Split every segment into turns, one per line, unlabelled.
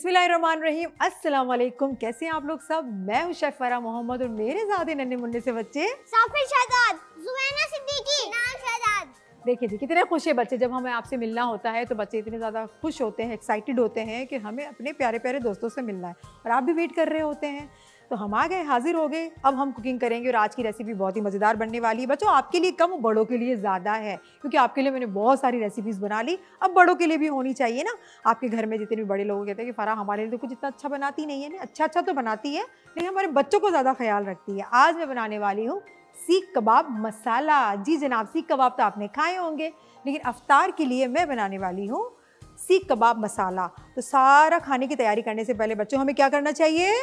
बिस्मिल्लाहिर्रहमानिर्रहीम, अस्सलाम वालेकुम। कैसे हैं आप लोग सब? मैं हूं शेफ फरा मोहम्मद और मेरे साथ हैं नन्हे मुन्ने से बच्चे
साफिर शादाद, जुमैना सिद्दीकी, नाम शादाद।
देखिए जी, कितने खुश है बच्चे। जब हमें आपसे मिलना होता है तो बच्चे इतने ज़्यादा खुश होते हैं, एक्साइटेड होते हैं कि हमें अपने प्यारे प्यारे दोस्तों से मिलना है और आप भी वेट कर रहे होते हैं। तो हम आ गए, हाजिर हो गए। अब हम कुकिंग करेंगे और आज की रेसिपी बहुत ही मज़ेदार बनने वाली है। बच्चों, आपके लिए कम, बड़ों के लिए ज़्यादा है, क्योंकि आपके लिए मैंने बहुत सारी रेसिपीज़ बना ली। अब बड़ों के लिए भी होनी चाहिए ना। आपके घर में जितने भी बड़े लोग कहते हैं कि फ़रा हमारे लिए तो कुछ इतना अच्छा बनाती नहीं है ना। अच्छा तो बनाती है, लेकिन हमारे बच्चों को ज़्यादा ख्याल रखती है। आज मैं बनाने वाली हूँ सीख कबाब मसाला। जी जनाब, सीख कबाब तो आपने खाए होंगे, लेकिन अफ्तार के लिए मैं बनाने वाली हूँ सीख कबाब मसाला। तो सारा खाने की तैयारी करने से पहले बच्चों हमें क्या करना चाहिए?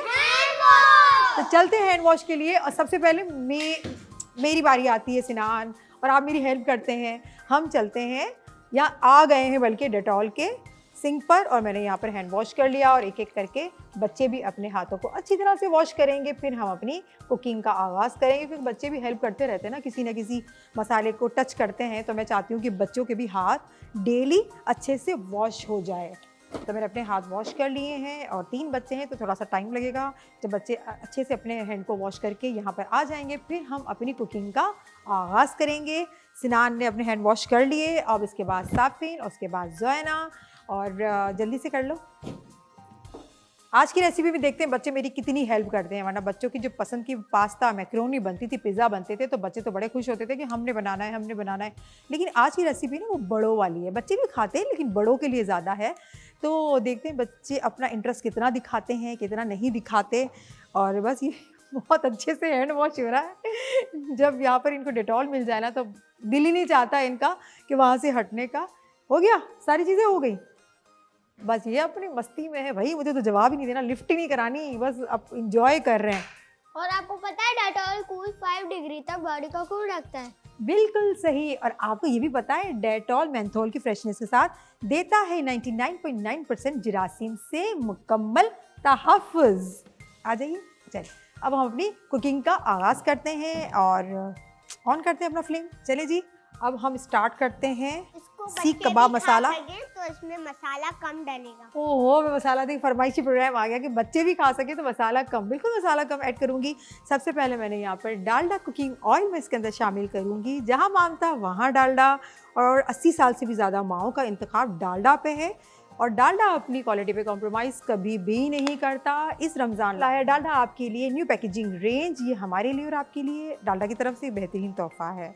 तो चलते हैं हैंड वॉश के लिए। और सबसे पहले मेरी बारी आती है सिनान, और आप मेरी हेल्प करते हैं। हम चलते हैं, यहाँ आ गए हैं बल्कि डेटॉल के सिंक पर, और मैंने यहाँ पर हैंड वॉश कर लिया। और एक एक करके बच्चे भी अपने हाथों को अच्छी तरह से वॉश करेंगे। फिर हम अपनी कुकिंग का आगाज़ करेंगे, क्योंकि बच्चे भी हेल्प करते रहते हैं ना किसी मसाले को टच करते हैं। तो मैं चाहती हूँ कि बच्चों के भी हाथ डेली अच्छे से वॉश हो जाए। तो मैंने अपने हाथ वॉश कर लिए हैं, और 3 बच्चे हैं तो थोड़ा सा टाइम लगेगा। जब बच्चे अच्छे से अपने हैंड को वॉश करके यहाँ पर आ जाएंगे, फिर हम अपनी कुकिंग का आगाज़ करेंगे। सिनान ने अपने हैंड वॉश कर लिए, अब इसके बाद साफिन, और उसके बाद जोयना। और जल्दी से कर लो। आज की रेसिपी में देखते हैं बच्चे मेरी कितनी हेल्प करते हैं। वरना बच्चों की जो पसंद की पास्ता, मैक्रोनी बनती थी, पिज़्ज़ा बनते थे, तो बच्चे तो बड़े खुश होते थे कि हमने बनाना है, हमने बनाना है। लेकिन आज की रेसिपी ना वो बड़ों वाली है। बच्चे भी खाते हैं, लेकिन बड़ों के लिए ज़्यादा है। तो देखते हैं बच्चे अपना इंटरेस्ट कितना दिखाते हैं, कितना नहीं दिखाते। और बस ये बहुत अच्छे से हैंड वॉश हो रहा है। जब यहाँ पर इनको डेटॉल मिल जाए ना, तो दिल ही नहीं चाहता इनका कि वहाँ से हटने का। हो गया, सारी चीज़ें हो गई। बस ये अपनी मस्ती में है भाई, मुझे तो जवाब ही नहीं देना, लिफ्ट ही नहीं करानी, बस अब इंजॉय कर रहे हैं।
और आपको पता है डेटॉल कूल 5 डिग्री तक बॉडी को कूल रखता है।
बिल्कुल सही। और आपको ये भी पता है डेटॉल मेंथोल की फ्रेशनेस के साथ देता है 99.9% जरासीम से मुकम्मल तहफ़्फ़ुज़। आ जाइए, चलिए अब हम अपनी कुकिंग का आगाज़ करते हैं और ऑन करते हैं अपना फ्लेम। चले जी, अब हम स्टार्ट करते हैं सीख कबाब मसाला।
तो इसमें मसाला कम डलेगा।
ओहो, मैं मसाला दी फरमाइशी प्रोग्राम आ गया कि बच्चे भी खा सके, तो मसाला कम, बिल्कुल मसाला कम ऐड करूंगी। सबसे पहले मैंने यहाँ पर डालडा कुकिंग ऑयल में इसके अंदर शामिल करूंगी। जहाँ मांगता वहाँ डालडा, और 80 साल से भी ज़्यादा माओं का इंतखाब डालडा पे है। और डालडा अपनी क्वालिटी पे कॉम्प्रोमाइज़ कभी भी नहीं करता। इस रमज़ान लाया डालडा आपके लिए न्यू पैकेजिंग रेंज, ये हमारे लिए और आपके लिए डालडा की तरफ से बेहतरीन तोहफ़ा है।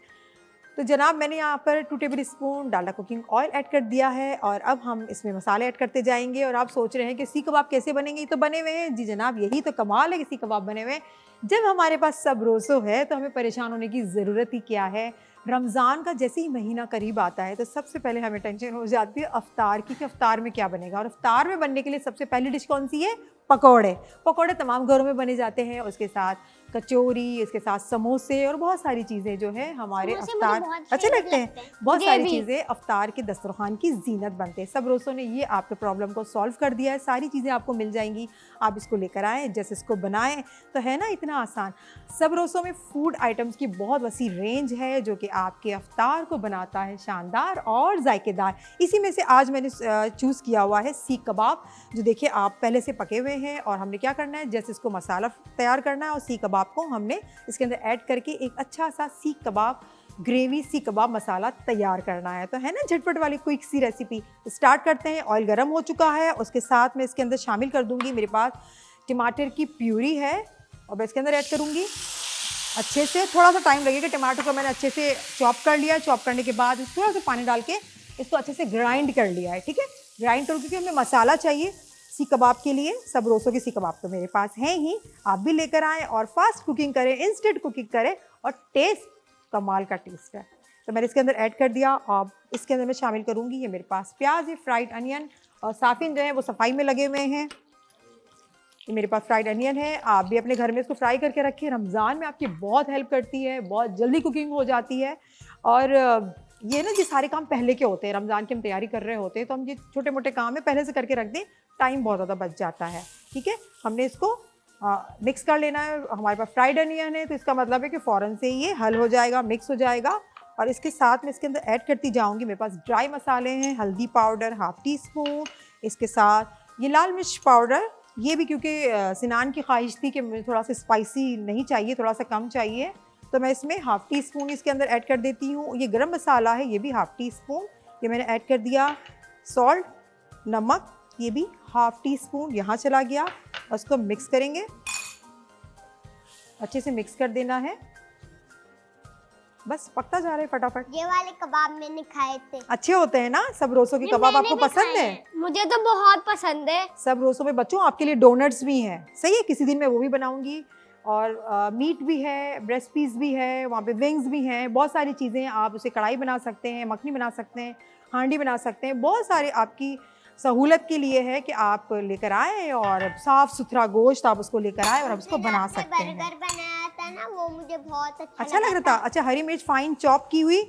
तो जनाब, मैंने यहाँ पर 2 table spoon Dalda cooking oil add कर दिया है, और अब हम इसमें मसाले ऐड करते जाएंगे। और आप सोच रहे हैं कि सीख कबाब कैसे बनेंगे? ये तो बने हुए हैं। जी जनाब, यही तो कमाल है कि सीख कबाब बने हुए हैं। जब हमारे पास सब रोज़ो है तो हमें परेशान होने की ज़रूरत ही क्या है। रमज़ान का जैसे ही महीना करीब आता है तो सबसे पहले हमें टेंशन हो जाती है अफ्तार की, कि अफ्तार में क्या बनेगा। और अफ्तार में बनने के लिए सबसे पहली डिश कौन सी है? पकौड़े। पकौड़े तमाम घरों में बने जाते हैं, उसके साथ कचौरी, इसके साथ समोसे और बहुत सारी चीज़ें जो है हमारे अफ्तार अच्छे लगते हैं। बहुत सारी चीज़ें अफ्तार के दस्तरखान की जीनत बनते हैं। सब रोज़ों ने ये आपके प्रॉब्लम को सॉल्व कर दिया है। सारी चीज़ें आपको मिल जाएंगी, आप इसको लेकर आएँ, जैसे इसको बनाएं, तो है ना इतना आसान। सब रोज़ों में फूड आइटम्स की बहुत वसी रेंज है, जो कि आपके अफ्तार को बनाता है शानदार और जायकेदार। इसी में से आज मैंने चूज़ किया हुआ है सीख कबाब, जो देखिए आप पहले से पके हुए हैं। और हमने क्या करना है, जैसे इसको मसाला तैयार करना है, और सीख कबाब को हमने इसके अंदर ऐड करके एक अच्छा सा सीख कबाब ग्रेवी, सीख कबाब मसाला तैयार करना है। तो है ना झटपट वाली क्विक सी रेसिपी। स्टार्ट करते हैं। ऑयल गर्म हो चुका है, उसके साथ मैं इसके अंदर शामिल कर दूंगी, मेरे पास टमाटर की प्यूरी है, और मैं इसके अंदर ऐड करूंगी अच्छे से। थोड़ा सा टाइम लगेगा, टमाटर को मैंने अच्छे से चॉप कर लिया। चॉप करने के बाद थोड़ा सा पानी डाल के इसको अच्छे से ग्राइंड कर लिया है। ठीक है, ग्राइंड करो, क्योंकि हमें मसाला चाहिए सीख कबाब के लिए। सब रोज़ों के सीख कबाब तो मेरे पास हैं ही, आप भी लेकर आएँ और फास्ट कुकिंग करें, इंस्टेंट कुकिंग करें, और टेस्ट कमाल का टेस्ट है। तो मैंने इसके अंदर ऐड कर दिया। अब इसके अंदर मैं शामिल करूँगी, ये मेरे पास प्याज है, फ्राइड अनियन, और साफिन जो है वो सफाई में लगे हुए हैं। ये मेरे पास फ्राइड अनियन है, आप भी अपने घर में इसको फ्राई करके रखें। रमज़ान में आपकी बहुत हेल्प करती है, बहुत जल्दी कुकिंग हो जाती है। और ये ना, ये सारे काम पहले के होते हैं। रमज़ान की हम तैयारी कर रहे होते हैं, तो हम ये छोटे मोटे काम है पहले से करके रख दें, टाइम बहुत ज़्यादा बच जाता है। ठीक है, हमने इसको मिक्स कर लेना है। हमारे पास फ्राइड अनियन है, तो इसका मतलब है कि फ़ौरन से ये हल हो जाएगा, मिक्स हो जाएगा। और इसके साथ में इसके अंदर ऐड करती जाऊँगी। मेरे पास ड्राई मसाले हैं, हल्दी पाउडर ½ टी स्पून, इसके साथ ये लाल मिर्च पाउडर, ये भी क्योंकि सिनान की ख्वाहिश थी कि मुझे थोड़ा सा स्पाइसी नहीं चाहिए, थोड़ा सा कम चाहिए, तो मैं इसमें हाफ़ टी स्पून इसके अंदर ऐड कर देती हूँ। ये गरम मसाला है, ये भी हाफ़ टी स्पून ये मैंने ऐड कर दिया। सॉल्ट, नमक, ये भी हाफ़ टी स्पून यहाँ चला गया और इसको मिक्स करेंगे, अच्छे से मिक्स कर देना है। बस पकता जा रहा है फटाफट।
ये वाले कबाब मैंने खाए थे,
अच्छे होते हैं ना सब रोसों के कबाब, आपको पसंद है?
मुझे तो बहुत पसंद है।
सब रोसों में बच्चों आपके लिए डोनट्स भी हैं, सही है, किसी दिन मैं वो भी बनाऊंगी। और मीट भी है, ब्रेस्ट पीस भी है, वहाँ पे विंग्स भी हैं, बहुत सारी चीज़ें हैं। आप उसे कढ़ाई बना सकते हैं, मखनी बना सकते हैं, हांडी बना सकते हैं, बहुत सारे आपकी सहूलत के लिए है कि आप लेकर आए और साफ़ सुथरा गोश्त आप उसको लेकर आए और आप उसको बना सकते हैं।
बर्गर बनाया था ना, वो मुझे बहुत
अच्छा लग रहा था। अच्छा, हरी मिर्च फाइन चॉप की हुई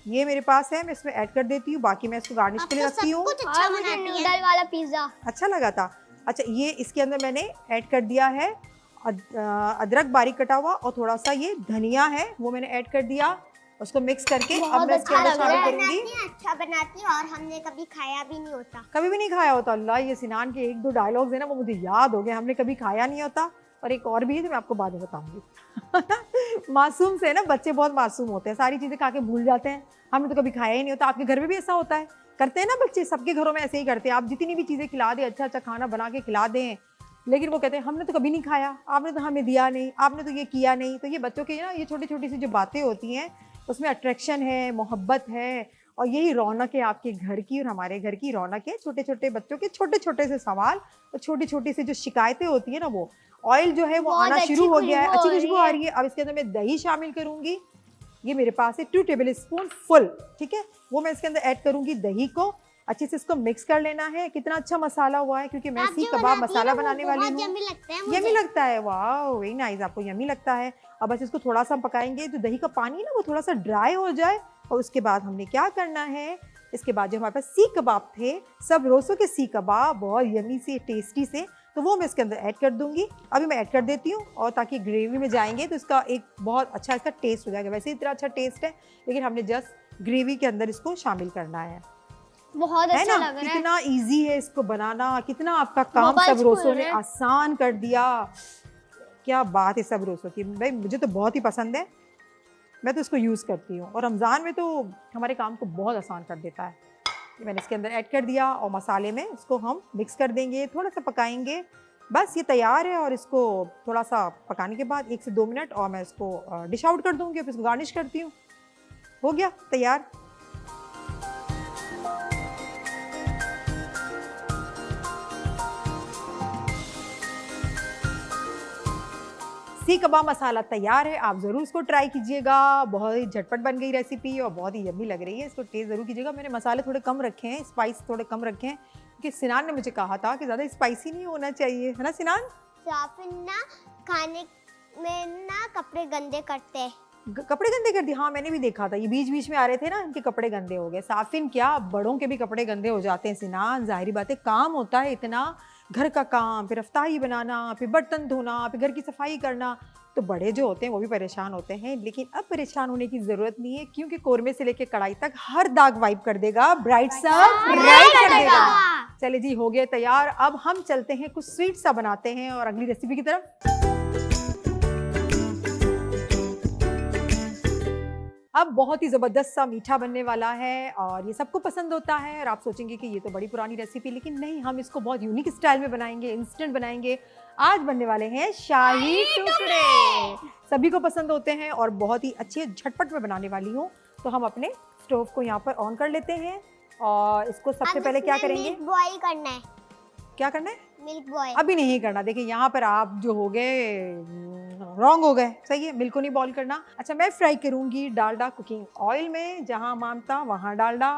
ये मेरे पास है, मैं इसमें ऐड कर देती हूँ। बाकी मैं इसको गार्निश के लिए रखती हूँ।
अच्छा, मुझे नूडल वाला पिज्जा
अच्छा लगा था। अच्छा, ये इसके अंदर मैंने ऐड कर दिया है अदरक बारीक कटा हुआ, और थोड़ा सा ये धनिया है वो मैंने ऐड कर दिया। उसको मिक्स करके अब मैं इसके अंदर शामिल करूंगी।
अच्छा बनाती है और हमने कभी खाया भी नहीं होता।
कभी भी नहीं खाया होता। अल्लाह, ये सिनान के एक दो डायलॉग्स है ना वो मुझे याद हो गए, हमने कभी खाया नहीं होता। और एक और भी है जो मैं आपको बाद में बताऊंगी। मासूम से ना, बच्चे बहुत मासूम होते हैं, सारी चीज़ें खा के भूल जाते हैं। हमने तो कभी खाया ही नहीं होता। आपके घर में भी ऐसा होता है? करते हैं ना बच्चे, सबके घरों में ऐसे ही करते हैं। आप जितनी भी चीज़ें खिला दें, अच्छा अच्छा खाना बना के खिला दें, लेकिन वो कहते हैं हमने तो कभी नहीं खाया, आपने तो हमें दिया नहीं, आपने तो ये किया नहीं। तो ये बच्चों के ना ये छोटी छोटी सी जो बातें होती हैं उसमें अट्रैक्शन है, मोहब्बत है, और यही रौनक है आपके घर की और हमारे घर की रौनक है। छोटे छोटे बच्चों के छोटे छोटे से सवाल और छोटी छोटी सी जो शिकायतें होती है ना, वो ऑयल जो है वो आना शुरू हो गया है, अच्छी खुशबू आ रही है। अब इसके अंदर मैं दही शामिल करूंगी। ये मेरे पास है 2 टेबल स्पून फुल, ठीक है, वो मैं इसके अंदर ऐड करूंगी दही को। अच्छे से इसको मिक्स कर लेना है। कितना अच्छा मसाला हुआ है, क्योंकि मैं सीख कबाब मसाला बनाने वाली हूँ। यमी लगता है, वाह वेरी नाइस, आपको यमी लगता है। अब बस इसको थोड़ा सा पकाएंगे, जो दही का पानी ना वो थोड़ा सा ड्राई हो जाए। और उसके बाद हमने क्या करना है, इसके बाद जो हमारे पास सीख कबाब थे, सब रोसों के सीख कबाब, बहुत यमी से टेस्टी से, तो वो मैं इसके अंदर ऐड कर दूंगी। अभी मैं ऐड कर देती हूँ, और ताकि ग्रेवी में जाएंगे तो इसका एक बहुत अच्छा इसका टेस्ट हो जाएगा। वैसे इतना अच्छा टेस्ट है, लेकिन हमने जस्ट ग्रेवी के अंदर इसको शामिल करना है।
बहुत अच्छा लग रहा है।
कितना इजी है इसको बनाना, कितना आपका काम सब रोसों ने आसान कर दिया। क्या बात है सब रोसों की, भाई मुझे तो बहुत ही पसंद है, मैं तो इसको यूज़ करती हूँ। और रमज़ान में तो हमारे काम को बहुत आसान कर देता है। ये मैंने इसके अंदर ऐड कर दिया, और मसाले में इसको हम मिक्स कर देंगे, थोड़ा सा पकाएंगे, बस ये तैयार है। और इसको थोड़ा सा पकाने के बाद 1 से 2 मिनट और मैं इसको डिश आउट कर दूँगी, फिर इसको गार्निश करती हूँ। हो गया तैयार। सीख कबाब मसाला तैयार है, आप ज़रूर इसको ट्राई कीजिएगा। बहुत ही झटपट बन गई रेसिपी और बहुत ही यम्मी लग रही है। इसको टेस्ट ज़रूर कीजिएगा। मैंने मसाले थोड़े कम रखे हैं, स्पाइस थोड़े कम रखे हैं, क्योंकि सिनान ने मुझे कहा था कि ज़्यादा स्पाइसी नहीं होना चाहिए, है ना सिनान?
साफिन ना खाने में ना कपड़े गंदे करते हैं।
कपड़े गंदे कर दिए? हाँ, मैंने भी देखा था, ये बीच बीच में आ रहे थे ना, इनके कपड़े गंदे हो गए। साफिन क्या, बड़ों के भी कपड़े गंदे हो जाते हैं सिनान, जाहिर बात है, काम होता है इतना, घर का काम, फिर अफ्तारी बनाना, फिर बर्तन धोना, फिर घर की सफाई करना, तो बड़े जो होते हैं वो भी परेशान होते हैं। लेकिन अब परेशान होने की ज़रूरत नहीं है, क्योंकि कोरमे से लेके कढ़ाई तक हर दाग वाइप कर देगा, ब्राइट सा ब्राइट कर देगा। चले जी, हो गए तैयार। अब हम चलते हैं कुछ स्वीट सा बनाते हैं और अगली रेसिपी की तरफ। अब बहुत ही ज़बरदस्त सा मीठा बनने वाला है, और ये सबको पसंद होता है। और आप सोचेंगे कि ये तो बड़ी पुरानी रेसिपी, लेकिन नहीं, हम इसको बहुत यूनिक स्टाइल में बनाएंगे, इंस्टेंट बनाएंगे। आज बनने वाले हैं शाही टुकड़े। सभी को पसंद होते हैं और बहुत ही अच्छे झटपट में बनाने वाली हूँ। तो हम अपने स्टोव को यहाँ पर ऑन कर लेते हैं, और इसको सबसे पहले क्या करेंगे,
मिल्क बॉईल करना है।
क्या करना है?
मिल्क बॉईल
अभी नहीं करना। देखिए यहाँ पर आप जो हो गए रॉन्ग हो गए, सही है, मिल्क को नहीं बॉईल करना। अच्छा, मैं फ्राई करूँगी डालडा कुकिंग ऑयल में, जहाँ मामता वहाँ डालडा।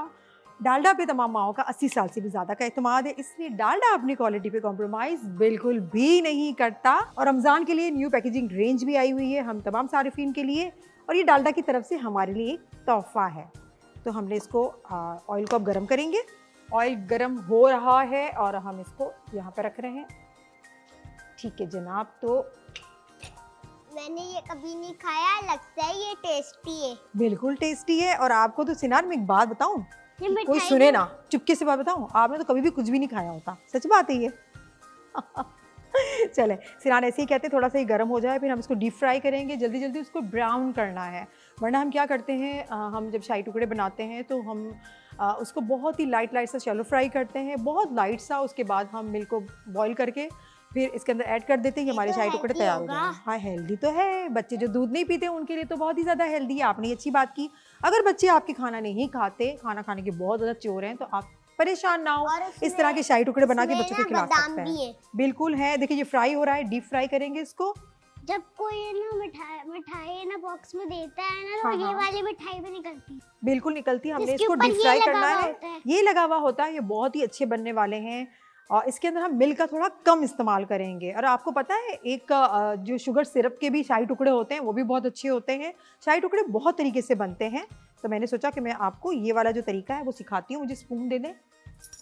डालडा पे तमाम माओं का 80 साल से भी ज़्यादा का एतमाद है, इसलिए डालडा अपनी क्वालिटी पे कॉम्प्रोमाइज़ बिल्कुल भी नहीं करता। और रमज़ान के लिए न्यू पैकेजिंग रेंज भी आई हुई है हम तमाम सारिफीन के लिए, और ये डालडा की तरफ से हमारे लिए एक तोहफ़ा है। तो हमने इसको ऑयल को अब गर्म करेंगे। ऑयल गर्म हो रहा है और हम इसको यहाँ पर रख रहे हैं। ठीक है जनाब, तो
मैंने ये कभी नहीं खाया, लगता है ये टेस्टी है।
बिल्कुल टेस्टी है। और आपको तो सिनार में एक बात बताऊं,
ये
कोई सुने ना, चुपके से बात बताऊं, आपने तो कभी भी कुछ भी नहीं खाया होता, सच बात है ये। चले सिनान ऐसे ही कहते हैं, थोड़ा सा ही गर्म हो जाए फिर हम इसको डीप फ्राई करेंगे, जल्दी जल्दी उसको ब्राउन करना है। वरना हम क्या करते हैं, हम जब शाही टुकड़े बनाते हैं तो हम उसको बहुत ही लाइट लाइट सा शैलो फ्राई करते हैं, बहुत लाइट सा। उसके बाद हम मिल्क को बॉईल करके फिर इसके अंदर ऐड कर देते हैं कि हमारे शाही टुकड़े तैयार हो जाए। हाँ हेल्दी तो है, बच्चे जो दूध नहीं पीते उनके लिए तो बहुत ही ज़्यादा हेल्दी है। आपने अच्छी बात की। अगर बच्चे आपके खाना नहीं खाते, खाना खाने के बहुत ज़्यादा चोर हैं, तो आप परेशान ना हो, इस तरह के शाही टुकड़े बना के बच्चों को खिला सकते हैं। बिल्कुल है, देखिए ये फ्राई हो रहा है, डीप फ्राई करेंगे इसको।
जब कोई ना मिठाई ना बॉक्स में देता है ना, तो
हाँ,
ये वाली मिठाई भी निकलती,
बिल्कुल निकलती है। हमने
इसके
इसको
ऊपर
डीप
ये
फ्राई
लगा
करना
हुआ
है,
होता है।
ये लगा हुआ होता है, ये बहुत ही अच्छे बनने वाले हैं। और इसके अंदर हम मिल्क का थोड़ा कम इस्तेमाल करेंगे। और आपको पता है एक जो शुगर सिरप के भी शाही टुकड़े होते हैं वो भी बहुत अच्छे होते हैं। शाही टुकड़े बहुत तरीके से बनते हैं, तो मैंने सोचा कि मैं आपको ये वाला जो तरीका है वो सिखाती हूँ। मुझे स्पून दे दें,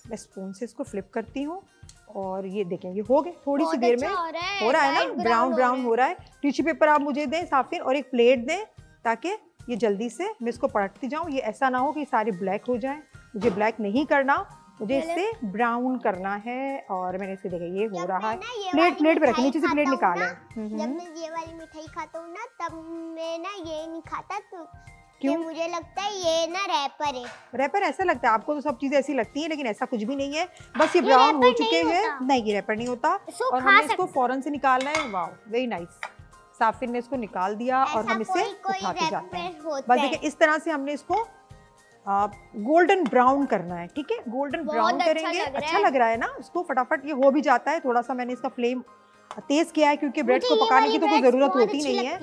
मैं स्पून से इसको फ्लिप करती हूँ और ये देखें ये हो गए, थोड़ी सी देर में हो रहा है ना, ब्राउन ब्राउन हो रहा है। टिश्यू पेपर आप मुझे दें साफिन, और एक प्लेट दें ताकि ये जल्दी से मैं इसको पलटती जाऊँ। ये ऐसा ना हो कि सारे ब्लैक हो जाए, मुझे ब्लैक नहीं करना, मुझे इससे ब्राउन करना है। और मैंने इसे देखा ये हो रहा है, प्लेट पे रखी, नीचे से प्लेट निकाले।
जब मैं ये वाली मिठाई खाता हूँ ना, तब मैं ना ये नहीं खाता, तो
क्यों?
मुझे लगता है ये ना रैपर है।
रैपर ऐसा लगता है आपको, तो सब चीजें ऐसी लगती हैं, लेकिन ऐसा कुछ भी नहीं है। बस ये ब्राउन हो चुके हैं। नहीं, ये रैपर नहीं होता, और हमने इसको फौरन से निकालना है। वाह वेरी नाइस, साफिन ने इसको निकाल दिया और हम इसे उठाते जाते हैं। बस देखिए इस तरह से हमने इसको गोल्डन ब्राउन करना है, ठीक है। गोल्डन ब्राउन करेंगे, अच्छा लग रहा है ना। इसको फटाफट ये हो भी जाता है। थोड़ा सा मैंने इसका फ्लेम तेज किया है क्योंकि ब्रेड को पकाने की तो कोई जरूरत होती नहीं है।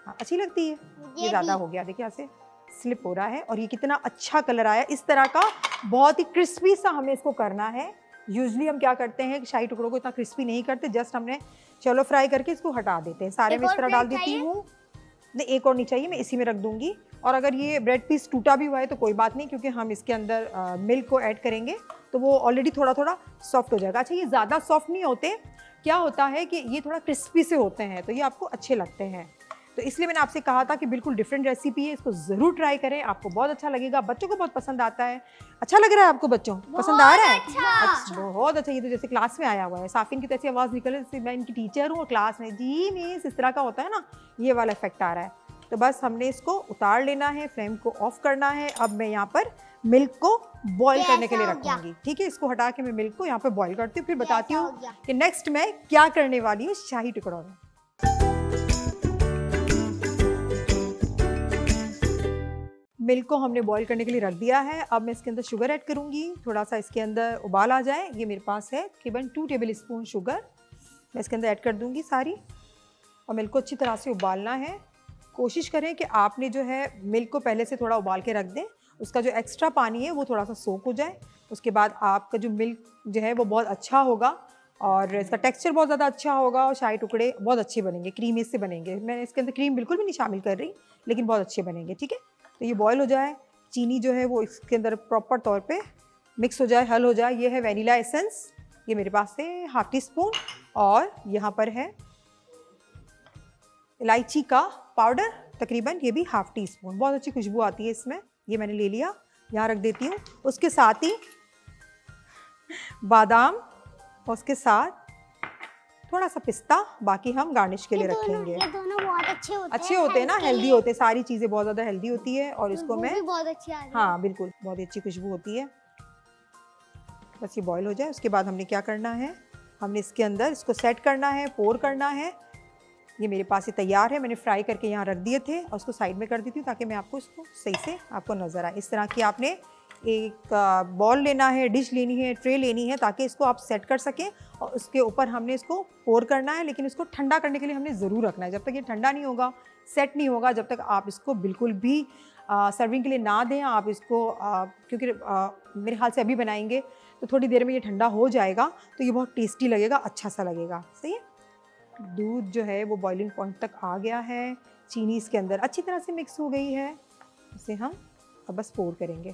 अच्छी लगती है, ये ज्यादा हो गया, देखिए ऐसे स्लिप हो रहा है। और ये कितना अच्छा कलर आया, इस तरह का बहुत ही क्रिस्पी सा हमें इसको करना है। यूजली हम क्या करते हैं, शाही टुकड़ों को इतना क्रिस्पी नहीं करते, जस्ट हमने चलो फ्राई करके इसको हटा देते हैं। सारे में इस तरह डाल देती हूँ। नहीं, एक और नहीं चाहिए, मैं इसी में रख दूंगी। और अगर ये ब्रेड पीस टूटा भी हुआ है तो कोई बात नहीं, क्योंकि हम इसके अंदर मिल्क को ऐड करेंगे तो वो ऑलरेडी थोड़ा थोड़ा सॉफ्ट हो जाएगा। अच्छा, ये ज़्यादा सॉफ्ट नहीं होते, क्या होता है कि ये थोड़ा क्रिस्पी से होते हैं, तो ये आपको अच्छे लगते हैं। तो इसलिए मैंने आपसे कहा था कि बिल्कुल डिफरेंट रेसिपी है, इसको ज़रूर ट्राई करें, आपको बहुत अच्छा लगेगा, बच्चों को बहुत पसंद आता है। अच्छा लग रहा है आपको, बच्चों पसंद आ रहा है? अच्छा, बहुत अच्छा। ये तो जैसे क्लास में आया हुआ है, साफिन की तो ऐसी आवाज़ निकले जैसे मैं इनकी टीचर हूँ और क्लास में जी मिस, इस तरह का होता है ना, ये वाला इफेक्ट आ रहा है। तो बस हमने इसको उतार लेना है, फ्लेम को ऑफ करना है। अब मैं यहाँ पर मिल्क को बॉईल करने के लिए रखूंगी, ठीक है। इसको हटा के मैं मिल्क को यहाँ पे बॉईल करती हूँ, फिर बताती हूँ कि नेक्स्ट मैं क्या करने वाली हूँ शाही टुकड़ों में। मिल्क को हमने बॉईल करने के लिए रख दिया है। अब मैं इसके अंदर शुगर ऐड करूँगी, थोड़ा सा इसके अंदर उबाल आ जाए। ये मेरे पास है तकरीबन 2 टेबल स्पून शुगर, मैं इसके अंदर ऐड कर दूँगी सारी। और मिल्क को अच्छी तरह से उबालना है। कोशिश करें कि आपने जो है मिल्क को पहले से थोड़ा उबाल के रख दें, उसका जो एक्स्ट्रा पानी है वो थोड़ा सा सोक हो जाए। उसके बाद आपका जो मिल्क जो है वो बहुत अच्छा होगा और इसका टेक्सचर बहुत ज़्यादा अच्छा होगा और शाही टुकड़े बहुत अच्छे बनेंगे, क्रीमी से बनेंगे। मैं इसके अंदर क्रीम बिल्कुल भी नहीं शामिल कर रही, लेकिन बहुत अच्छे बनेंगे, ठीक है। तो ये बॉयल हो जाए, चीनी जो है वो इसके अंदर प्रॉपर तौर पे मिक्स हो जाए, हल हो जाए। ये है वनीला एसेंस, ये मेरे पास है हाफ टी स्पून, और यहाँ पर है इलायची का पाउडर, तकरीबन ये भी हाफ टी स्पून। बहुत अच्छी खुशबू आती है इसमें, ये मैंने ले लिया, यहाँ रख देती हूँ। उसके साथ ही बादाम, और उसके साथ थोड़ा सा पिस्ता, बाकी हम गार्निश के लिए रखेंगे।
ये दोनों बहुत अच्छे
होते हैं ना, हेल्दी होते हैं, सारी चीज़ें बहुत ज़्यादा हेल्दी होती है। और इसको मैं
बहुत अच्छी आ रही है।
हाँ बिल्कुल, बहुत ही अच्छी खुशबू होती है। बस ये बॉईल हो जाए, उसके बाद हमने क्या करना है, हमने इसके अंदर इसको सेट करना है, पोर करना है। ये मेरे पास ये तैयार है, मैंने फ्राई करके यहाँ रख दिए थे और उसको साइड में कर देती हूँ ताकि मैं आपको इसको सही से आपको नज़र आए। इस तरह की आपने एक बॉल लेना है, डिश लेनी है, ट्रे लेनी है, ताकि इसको आप सेट कर सकें। और उसके ऊपर हमने इसको पोर करना है, लेकिन इसको ठंडा करने के लिए हमने ज़रूर रखना है। जब तक ये ठंडा नहीं होगा, सेट नहीं होगा, जब तक आप इसको बिल्कुल भी सर्विंग के लिए ना दें। आप इसको क्योंकि मेरे ख्याल से अभी बनाएंगे तो थोड़ी देर में ये ठंडा हो जाएगा, तो ये बहुत टेस्टी लगेगा, अच्छा सा लगेगा। सही है। दूध जो है वो बॉइलिंग पॉइंट तक आ गया है, चीनी इसके अंदर अच्छी तरह से मिक्स हो गई है। इसे हम अब बस पोर करेंगे।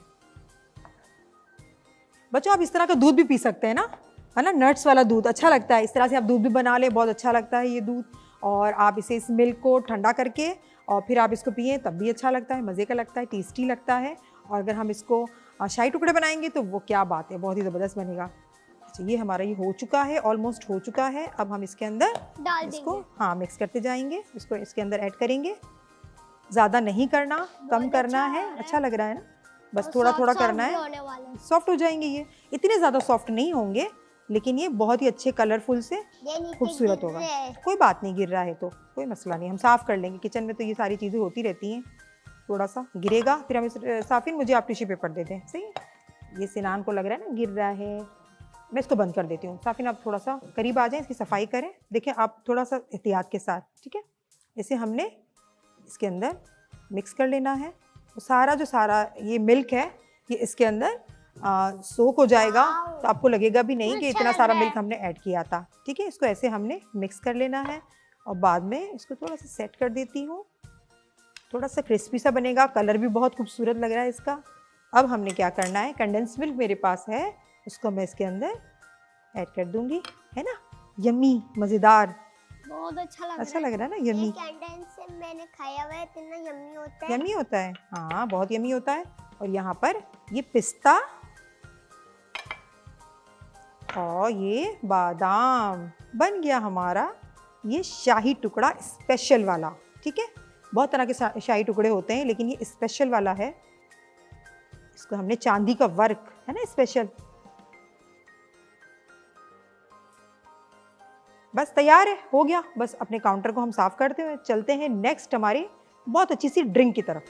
बच्चों आप इस तरह का दूध भी पी सकते हैं ना, है ना, नट्स वाला दूध अच्छा लगता है। इस तरह से आप दूध भी बना ले, बहुत अच्छा लगता है ये दूध। और आप इसे इस मिल्क को ठंडा करके और फिर आप इसको पिएं, तब भी अच्छा लगता है, मज़े का लगता है, टेस्टी लगता है। और अगर हम इसको शाही टुकड़े बनाएंगे तो वो क्या बात है, बहुत ही ज़बरदस्त बनेगा। अच्छा, ये हमारा ये हो चुका है, ऑलमोस्ट हो चुका है। अब हम इसके अंदर
डाल
इसको
देंगे।
हाँ मिक्स करते जाएंगे, इसको इसके अंदर ऐड करेंगे। ज़्यादा नहीं करना, कम करना है। अच्छा लग रहा है ना, बस थोड़ा थोड़ा करना है,
होने वाला है।
सॉफ्ट हो जाएंगे ये। इतने ज़्यादा सॉफ्ट नहीं होंगे, लेकिन ये बहुत ही अच्छे कलरफुल से
ये नीचे
खूबसूरत
गिर
होगा।
रहे हैं।
कोई बात नहीं, गिर रहा है तो कोई मसला नहीं, हम साफ़ कर लेंगे। किचन में तो ये सारी चीज़ें होती रहती हैं, थोड़ा सा गिरेगा फिर हम इस साफिन मुझे आप टिश्यू पेपर दे दें। सही है, ये सिनान को लग रहा है ना गिर रहा है, मैं इसको बंद कर देती हूँ। साफिन आप थोड़ा सा करीब आ जाएं, इसकी सफाई करें। देखिए आप थोड़ा सा एहतियात के साथ, ठीक है। इसे हमने इसके अंदर मिक्स कर लेना है। तो सारा जो सारा ये मिल्क है ये इसके अंदर सोक हो जाएगा, तो आपको लगेगा भी नहीं कि
अच्छा
इतना
लग
सारा
रहा
मिल्क
है।
हमने ऐड किया था। ठीक है, इसको ऐसे हमने मिक्स कर लेना है और बाद में इसको थोड़ा सा सेट कर देती हूँ। थोड़ा सा क्रिस्पी सा बनेगा, कलर भी बहुत खूबसूरत लग रहा है इसका। अब हमने क्या करना है, कंडेंस मिल्क मेरे पास है, उसको मैं इसके अंदर ऐड कर दूंगी। है ना, यम्मी, मज़ेदार,
बहुत अच्छा
लग रहा है ना, यम्मी।
कैंडेंस से मैंने खाया हुआ है, इतना यम्मी होता है।
यम्मी होता है, हाँ बहुत यम्मी होता है। और यहाँ पर ये पिस्ता और ये बादाम बन गया हमारा ये शाही टुकड़ा स्पेशल वाला। ठीक है, बहुत तरह के शाही टुकड़े होते हैं, लेकिन ये स्पेशल वाला है। इसको हमने चांदी का वर्क है ना स्पेशल। बस तैयार है, हो गया। बस अपने काउंटर को हम साफ करते हुए चलते हैं नेक्स्ट हमारी बहुत अच्छी सी ड्रिंक की तरफ।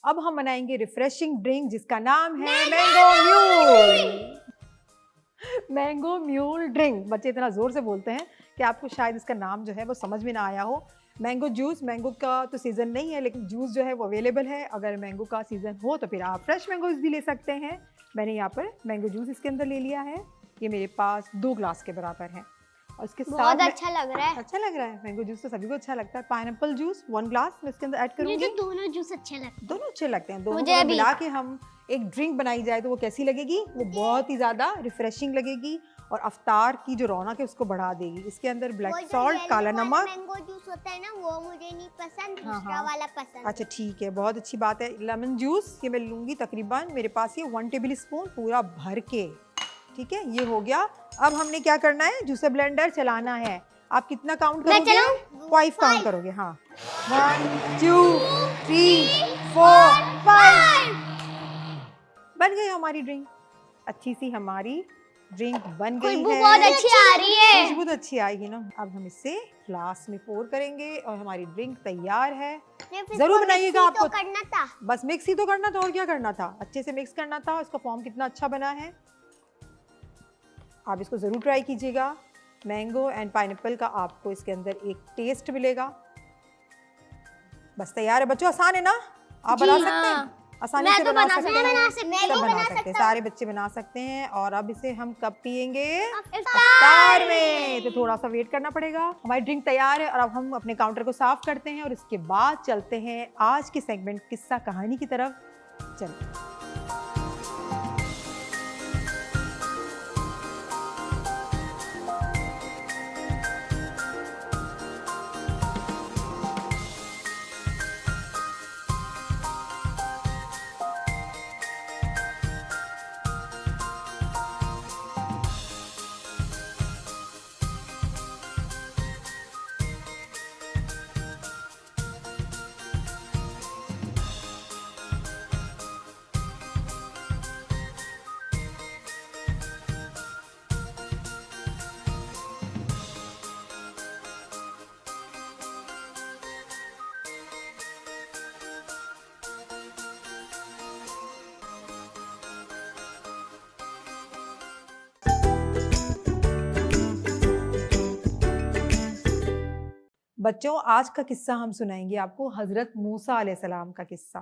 अब हम बनाएंगे रिफ्रेशिंग ड्रिंक जिसका नाम है mango mule. Mango mule drink, बच्चे इतना ज़ोर से बोलते हैं कि आपको शायद इसका नाम जो है वो समझ में ना आया हो। मैंगो जूस, मैंगो का तो सीज़न नहीं है, लेकिन जूस जो है वो अवेलेबल है। अगर मैंगो का सीज़न हो तो फिर आप फ्रेश मैंगोज भी ले सकते हैं। मैंने यहाँ पर मैंगो जूस इसके अंदर ले लिया है, ये मेरे पास 2 ग्लास के बराबर है। और इसके साथ
बहुत अच्छा लग रहा है।
अच्छा लग रहा है, मैंगो जूस तो सभी को अच्छा लगता है। पाइनएप्पल जूस 1 ग्लास मैं इसके अंदर ऐड करूँगी।
मुझे तो दोनों जूस अच्छे लगते हैं।
दोनों अच्छे लगते हैं, दोनों
मुझे
को
भी।
मिला के हम एक ड्रिंक बनाई जाए तो वो कैसी लगेगी, वो बहुत ही ज़्यादा रिफ्रेशिंग लगेगी और अफ्तार की जो रौनक है उसको बढ़ा देगी। इसके अंदर ब्लैक सॉल्ट, काला नमक।
मैंगो जूस होता है ना, वो मुझे नहीं पसंद,
हाँ,
दूसरा
हाँ।
वाला पसंद।
अच्छा ठीक है, बहुत अच्छी बात है। लेमन जूस ये मैं लूँगी तकरीबन, मेरे पास ये 1 टेबल स्पून पूरा भर के। ठीक है, ये हो गया। अब हमने क्या करना है, जूसर ब्लेंडर चलाना है। आप कितना काउंट
मैं
करोगे?
चलाऊं?
5 काउंट करोगे। हाँ, 1 2 3 4 5। बन गई हमारी ड्रिंक, अच्छी सी हमारी ड्रिंक बन गई
खुशबू
है।
बहुत अच्छी आ रही है।
खुशबू तो अच्छी आएगी ना। अब हम इसे ग्लास में पोर करेंगे और हमारी ड्रिंक तैयार है। जरूर बनाइएगा। आपको
तो करना था।
बस मिक्स ही तो करना था, और क्या करना था, अच्छे से मिक्स करना था। इसका फॉर्म कितना अच्छा बना है, आप इसको ज़रूर ट्राई कीजिएगा। मैंगो एंड पाइनएप्पल का आपको इसके अंदर एक टेस्ट मिलेगा। बस तैयार है बच्चों, आसान है ना, आप बना सकते हैं, आसानी से बना सकते हैं, सब बना सकते हैं, सारे बच्चे बना सकते हैं। और अब इसे हम कब पियेंगे, इफ्तार में। तो थोड़ा सा वेट करना पड़ेगा। हमारी ड्रिंक तैयार है और अब हम अपने काउंटर को साफ करते हैं और इसके बाद चलते हैं आज के सेगमेंट किस्सा कहानी की तरफ। चलिए। बच्चों, आज का किस्सा हम सुनाएंगे आपको हज़रत मूसा अलैहिस्सलाम का किस्सा।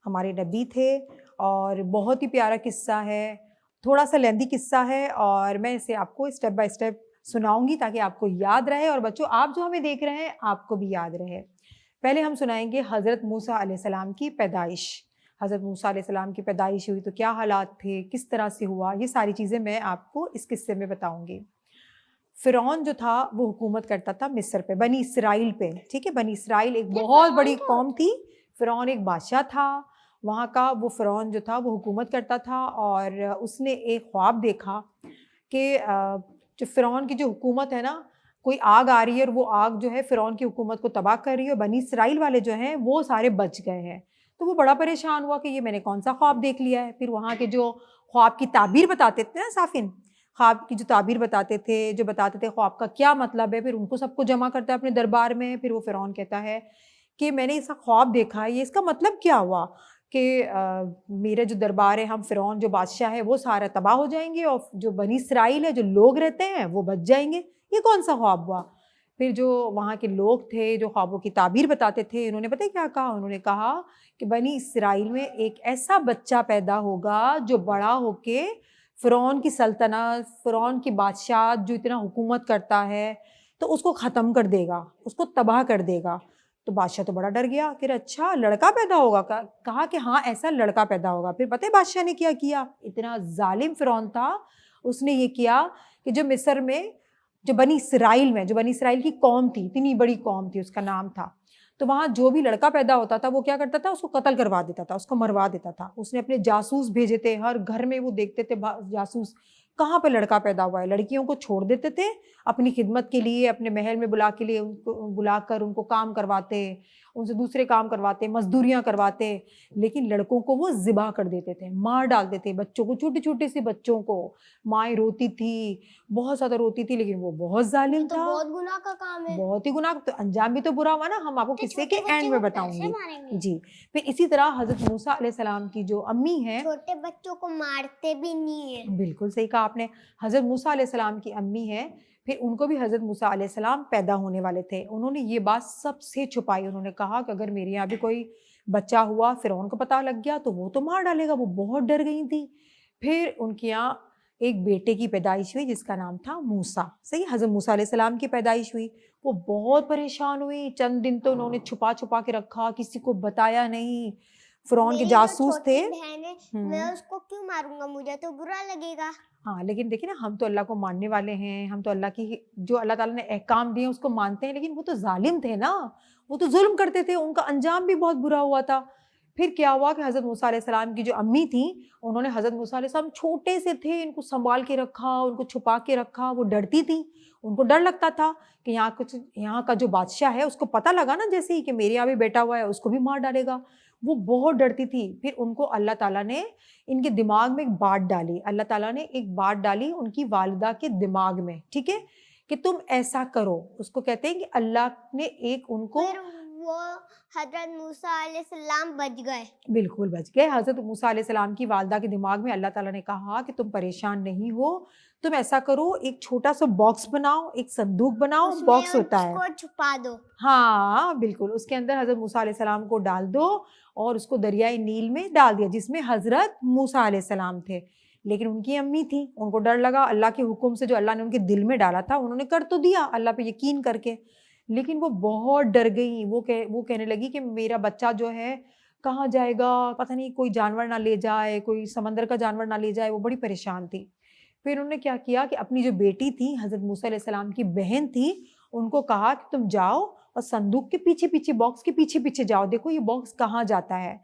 हमारे नबी थे और बहुत ही प्यारा किस्सा है, थोड़ा सा लेंदी किस्सा है और मैं इसे आपको स्टेप बाय स्टेप सुनाऊंगी ताकि आपको याद रहे और बच्चों आप जो हमें देख रहे हैं आपको भी याद रहे। पहले हम सुनाएंगे हज़रत मूसा अलैहिस्सलाम की पैदाइश। हज़रत मूसा अलैहिस्सलाम की पैदाइश हुई तो क्या हालात थे, किस तरह से हुआ, ये सारी चीज़ें मैं आपको इस किस्से में बताऊंगी। फ़िरौन जो था वो हुकूमत करता था मिस्र पे, बनी इसराइल पे, ठीक है। बनी इसराइल एक बहुत बड़ी कौम थी। फ़िरौन एक बादशाह था वहाँ का। वो फ़िरौन जो था वो हुकूमत करता था और उसने एक ख्वाब देखा कि जो फ़िरौन की जो हुकूमत है ना, कोई आग आ रही है और वो आग जो है फ़िरौन की हुकूमत को तबाह कर रही है और बनी इसराइल वाले जो हैं वो सारे बच गए हैं। तो वो बड़ा परेशान हुआ कि ये मैंने कौन सा ख्वाब देख लिया है। फिर वहाँ के जो ख्वाब की ताबीर बताते थे ना साफ़िन, ख्वाब की जो ताबीर बताते थे, जो बताते थे ख्वाब का क्या मतलब है, फिर उनको सबको जमा करता है अपने दरबार में। फिर वो फ़िरौन कहता है कि मैंने ऐसा ख्वाब देखा है, ये इसका मतलब क्या हुआ कि मेरे जो दरबार है, हम फ़िरौन जो बादशाह है वो सारा तबाह हो जाएंगे और जो बनी इसराइल है, जो लोग रहते हैं वो बच जाएंगे, ये कौन सा ख्वाब हुआ। फिर जो वहाँ के लोग थे जो ख्वाबों की ताबीर बताते थे, इन्होंने पता है क्या कहा, उन्होंने कहा कि बनी इसराइल में एक ऐसा बच्चा पैदा होगा जो बड़ा होके फ़िरौन की सल्तनत, फ़िरौन की बादशाह जो इतना हुकूमत करता है तो उसको ख़त्म कर देगा, उसको तबाह कर देगा। तो बादशाह तो बड़ा डर गया कि अच्छा लड़का पैदा होगा। कहा कि हाँ ऐसा लड़का पैदा होगा। फिर पता है बादशाह ने क्या किया, इतना जालिम फ़िरौन था, उसने ये किया कि जो मिस्र में जो बनी इसराइल में, जो बनी इसराइल की कौम थी, इतनी बड़ी कौम थी, उसका नाम था, तो वहाँ जो भी लड़का पैदा होता था वो क्या करता था, उसको कत्ल करवा देता था, उसको मरवा देता था। उसने अपने जासूस भेजे थे, हर घर में वो देखते थे जासूस कहाँ पे लड़का पैदा हुआ है। लड़कियों को छोड़ देते थे अपनी खिदमत के लिए, अपने महल में उनको बुलाकर उनको काम करवाते, उनसे दूसरे काम करवाते, मजदूरियाँ करवाते। लेकिन लड़कों को वो ज़िबा कर देते थे, मार डालते थे बच्चों को, छोटे छोटे से बच्चों को। माएँ रोती थी, बहुत ज़्यादा रोती थी, लेकिन वो बहुत जालिम
तो
था।
बहुत गुनाह का काम है।
बहुत ही गुनाह, तो अंजाम भी तो बुरा हुआ ना, हम आपको
तो
किस्से के
छोटे
एंड
बच्चे
में
को कैसे
बताऊंगी।
मारेंगे?
जी। फिर इसी तरह हज़रत मूसा अलैहिस्सलाम की जो अम्मी हैं,
छोटे बच्चों को मारते भी नहीं है।
बिल्कुल सही कहा आपने, हज़रत मूसा अलैहिस्सलाम की अम्मी हैं, फिर उनको भी हज़रत मूसा अलैहिस्सलाम पैदा होने वाले थे। उन्होंने ये बात सबसे छुपाई। उन्होंने कहा कि अगर मेरे यहाँ भी कोई बच्चा हुआ, फ़िरौन को पता लग गया तो वो तो मार डालेगा। वो बहुत डर गई थी। फिर उनके यहाँ एक बेटे की पैदाइश हुई जिसका नाम था मूसा। सही, हज़रत मूसा अलैहिस्सलाम की पैदाइश हुई। वो बहुत परेशान हुई, चंद दिन तो उन्होंने छुपा-छुपा के रखा, किसी को बताया नहीं। फ़िरौन के
मेरी जो
जासूस थे।
छोटी बहन है, मैं उसको क्यों मारूंगा? मुझे तो बुरा लगेगा।
हाँ, लेकिन देखिए ना, हम तो अल्लाह को मानने वाले हैं, हम तो अल्लाह की जो अल्लाह ताला ने अहकाम दिए उसको मानते हैं, लेकिन वो तो ज़ालिम थे ना, वो तो ज़ुल्म करते थे, उनका अंजाम भी बहुत बुरा हुआ था। फिर क्या हुआ कि हज़रत मूसा अलैहिस्सलाम की जो अम्मी थी, उन्होंने हज़रत मूसा अलैहिस्सलाम छोटे से थे, इनको सँभाल के रखा, उनको छुपा के रखा, वो डरती थी, उनको डर लगता था कि यहाँ का जो बादशाह है उसको पता लगा ना जैसे ही कि मेरे यहाँ भी बेटा हुआ है, उसको भी मार डालेगा। वो बहुत डरती थी। फिर उनको अल्लाह ताला ने इनके दिमाग में एक बात डाली, अल्लाह ताला ने एक बात डाली उनकी वालिदा के दिमाग में, ठीक है, कि तुम ऐसा करो। उसको कहते हैं कि अल्लाह ने एक उनको,
फिर वो हजरत मूसा अलैहिस्सलाम बच गए।
बिल्कुल बच गए। हज़रत मूसा अलैहिस्सलाम की वालिदा के दिमाग में अल्लाह ताला ने कहा कि तुम परेशान नहीं हो, तुम ऐसा करो, एक छोटा सा बॉक्स बनाओ, एक संदूक बनाओ,
उसमें
बॉक्स होता है।
उसको छुपा दो।
हाँ, बिल्कुल, उसके अंदर हज़रत मूसा अलैहिस्सलाम को डाल दो और उसको दरियाए नील में डाल दिया जिसमें हज़रत मूसा अलैहिस्सलाम थे। लेकिन उनकी अम्मी थी, उनको डर लगा, अल्लाह के हुक्म से जो अल्लाह ने उनके दिल में डाला था उन्होंने कर तो दिया अल्लाह पे यकीन करके, लेकिन वो बहुत डर गई। वो कहने लगी कि मेरा बच्चा जो है कहाँ जाएगा, पता नहीं कोई जानवर ना ले जाए, कोई समंदर का जानवर ना ले जाए, वो बड़ी परेशान थी। फिर उन्होंने क्या किया कि अपनी जो बेटी थी, हज़रत मूसा अलैहिस्सलाम की बहन थी, उनको कहा कि तुम जाओ और संदूक के पीछे-पीछे, बॉक्स के पीछे-पीछे जाओ, देखो ये बॉक्स कहाँ जाता है।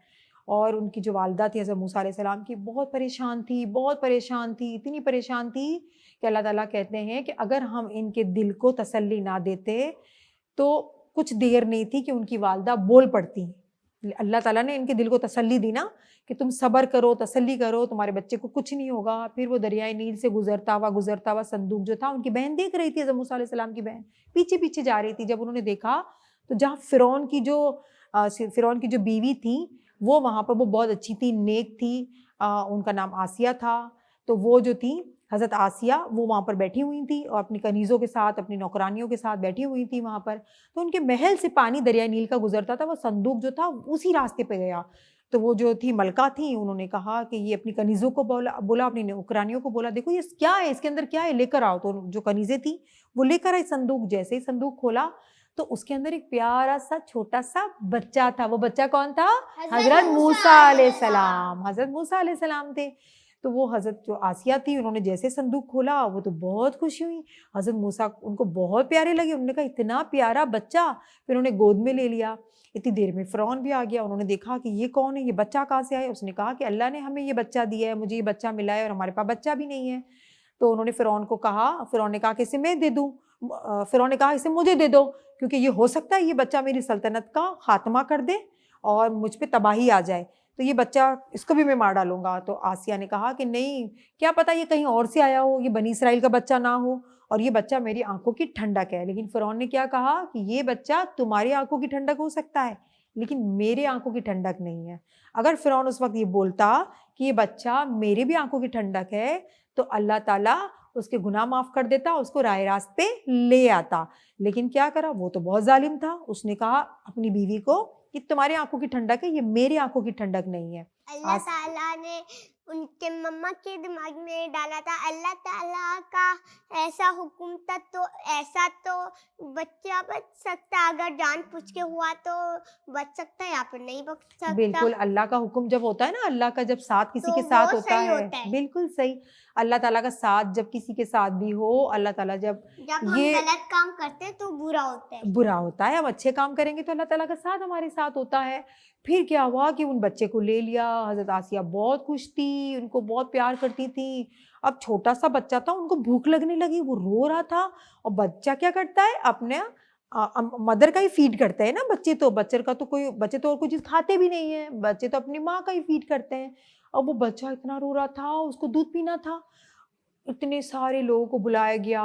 और उनकी जो वालिदा थी हज़रत मूसा अलैहिस्सलाम की, बहुत परेशान थी, इतनी परेशान थी कि अल्लाह ताला कहते हैं कि अगर हम इनके दिल को तसल्ली ना देते, तो कुछ देर नहीं थी कि उनकी वालिदा बोल पड़ती। अल्लाह ताला ने इनके दिल को तसल्ली दी ना कि तुम सब्र करो, तसल्ली करो, तुम्हारे बच्चे को कुछ नहीं होगा। फिर वो दरियाए नील से गुज़रता हुआ संदूक जो था, उनकी बहन देख रही थी, हज़रत मूसा अलैहिस्सलाम की बहन पीछे-पीछे जा रही थी। जब उन्होंने देखा तो जहाँ फ़िरौन की जो बीवी थी, वो वहाँ पर वो बहुत अच्छी थी, नेक थी, उनका नाम आसिया था। तो वो जो थी हज़रत आसिया, वो वहाँ पर बैठी हुई थी और अपनी कनीज़ों के साथ, अपनी नौकरानियों के साथ बैठी हुई थी वहाँ पर। तो उनके महल से पानी दरियाए नील का गुज़रता था, वो संदूक जो था उसी रास्ते पे गया। तो वो जो थी मलका थी, उन्होंने कहा कि ये अपनी कनीज़ों को बोला अपनी नौकरानियों को बोला, देखो ये क्या है, इसके अंदर क्या है, लेकर आओ। तो जो कनीज़ें थी वो लेकर आई संदूक। जैसे ही संदूक खोला तो उसके अंदर एक प्यारा सा छोटा सा बच्चा था। वो बच्चा कौन था? हजरत मूसा
मूसा
अलैहिस्सलाम। हजरत मूसा अलैहिस्सलाम थे। तो वो हजरत जो आसिया थी, उन्होंने जैसे संदूक खोला, वो तो बहुत खुशी हुई। हजरत मूसा उनको बहुत प्यारे लगे। उन्होंने कहा इतना प्यारा बच्चा। फिर उन्होंने गोद में ले लिया। इतनी देर में फ़िरौन भी आ गया। उन्होंने देखा कि ये कौन है, ये बच्चा कहाँ से आया। उसने कहा कि अल्लाह ने हमें ये बच्चा दिया है, मुझे ये बच्चा मिला है और हमारे पास बच्चा भी नहीं है। तो उन्होंने फ़िरौन को कहा, फ़िरौन ने कहा कि इसे मैं दे दूँ। फ़िरौन ने कहा इसे मुझे दे दो, क्योंकि ये हो सकता है ये बच्चा मेरी सल्तनत का खात्मा कर दे और मुझ पे तबाही आ जाए, तो ये बच्चा, इसको भी मैं मार डालूंगा। तो आसिया ने कहा कि नहीं, क्या पता ये कहीं और से आया हो, ये बनी इसराइल का बच्चा ना हो, और ये बच्चा मेरी आंखों की ठंडक है। लेकिन फ़िरौन ने क्या कहा कि ये बच्चा तुम्हारी आंखों की ठंडक हो सकता है, लेकिन मेरे आंखों की ठंडक नहीं है। अगर फ़िरौन उस वक्त ये बोलता कि ये बच्चा मेरे भी आंखों की ठंडक है, तो अल्लाह ताला उसके गुनाह माफ़ कर देता, उसको राह रास्त पे ले आता। लेकिन क्या करा, वो तो बहुत जालिम था। उसने कहा अपनी बीवी को कि तुम्हारी आंखों की ठंडक है, ये मेरी आंखों की ठंडक नहीं है।
अल्लाह ताला ने उनके मम्मा के दिमाग में डाला था। अल्लाह ताला का ऐसा हुक्म था, तो ऐसा तो बच्चा बच सकता, अगर जान पूछ के हुआ तो बच सकता है, या फिर नहीं बच सकता।
बिल्कुल, अल्लाह का हुक्म जब होता है ना, अल्लाह का जब साथ किसी
तो
के
वो
साथ होता
सही
है,
होता है।
बिल्कुल सही। अल्लाह ताला का साथ जब किसी के साथ भी हो, अल्लाह ताला जब
जब हम
ये
गलत काम करते हैं तो बुरा होता है।
बुरा होता है, हम अच्छे काम करेंगे तो अल्लाह ताला का साथ हमारे साथ होता है। फिर क्या हुआ कि उन बच्चे को ले लिया। हज़रत आसिया बहुत खुश थी, उनको बहुत प्यार करती थी। अब छोटा सा बच्चा था, उनको भूख लगने लगी, वो रो रहा था। और बच्चा क्या करता है, अपने मदर का ही फीड करते हैं ना बच्चे। तो बच्चे तो और कोई चीज़ खाते भी नहीं है, बच्चे तो अपनी माँ का ही फीड करते हैं। अब वो बच्चा इतना रो रहा था, उसको दूध पीना था। इतने सारे लोगों को बुलाया गया,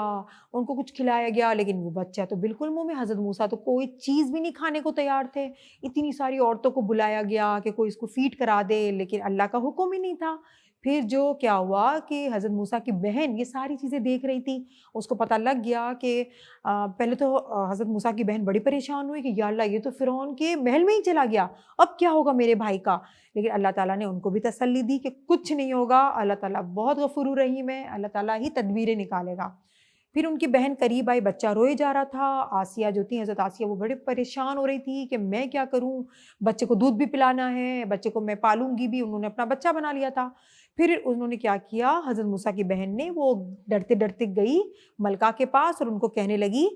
उनको कुछ खिलाया गया, लेकिन वो बच्चा तो बिल्कुल मुँह में, हज़रत मूसा तो कोई चीज़ भी नहीं खाने को तैयार थे। इतनी सारी औरतों को बुलाया गया कि कोई इसको फ़ीड करा दे, लेकिन अल्लाह का हुक्म ही नहीं था। फिर जो क्या हुआ कि हज़रत मूसा की बहन ये सारी चीज़ें देख रही थी, उसको पता लग गया कि पहले तो हज़रत मूसा की बहन बड़ी परेशान हुई कि या अल्लाह, ये तो फ़िरौन के महल में ही चला गया, अब क्या होगा मेरे भाई का? लेकिन अल्लाह ताला ने उनको भी तसल्ली दी कि कुछ नहीं होगा, अल्लाह ताला बहुत गफूर रहीम है, अल्लाह ताला ही तदबीरें निकालेगा। फिर उनकी बहन करीब आई, बच्चा रोए जा रहा था। आसिया जो थी, हज़रत आसिया, वो बड़े परेशान हो रही थी कि मैं क्या करूं, बच्चे को दूध भी पिलाना है, बच्चे को मैं पालूंगी भी। उन्होंने अपना बच्चा बना लिया था। फिर उन्होंने क्या किया, हज़रत मूसा की बहन ने, वो डरते डरते गई मलका के पास और उनको कहने लगी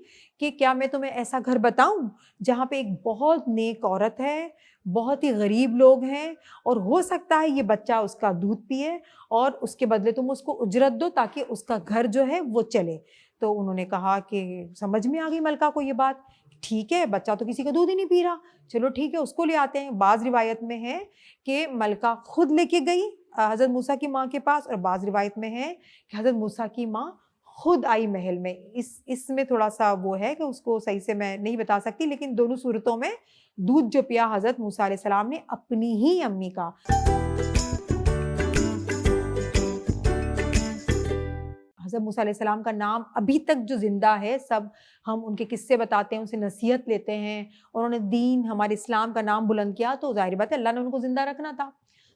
कि क्या मैं तुम्हें ऐसा घर बताऊं जहाँ पे एक बहुत नेक औरत है, बहुत ही गरीब लोग हैं, और हो सकता है ये बच्चा उसका दूध पिए और उसके बदले तुम उसको उजरत दो ताकि उसका घर जो है वो चले। तो उन्होंने कहा कि समझ में आ गई मलका को ये बात, ठीक है, बच्चा तो किसी का दूध ही नहीं पी रहा, चलो ठीक है, उसको ले आते हैं। बाज़ रिवायत में है कि मलका खुद लेके गई हज़रत मूसा की माँ के पास, और बाज़ रिवायत में है कि हज़रत मूसा की माँ खुद आई महल में। इसमें थोड़ा सा वो है कि उसको सही से मैं नहीं बता सकती, लेकिन दोनों सूरतों में दूध जो पिया हज़रत मूसा अलैहिस्सलाम ने अपनी ही अम्मी का। हज़रत मूसा अलैहिस्सलाम का नाम अभी तक जो ज़िंदा है, सब हम उनके किस्से बताते हैं, उनसे नसीहत लेते हैं। उन्होंने दीन, हमारे इस्लाम का नाम बुलंद किया, तो ज़ाहिर बात है अल्लाह ने उनको ज़िंदा रखना था।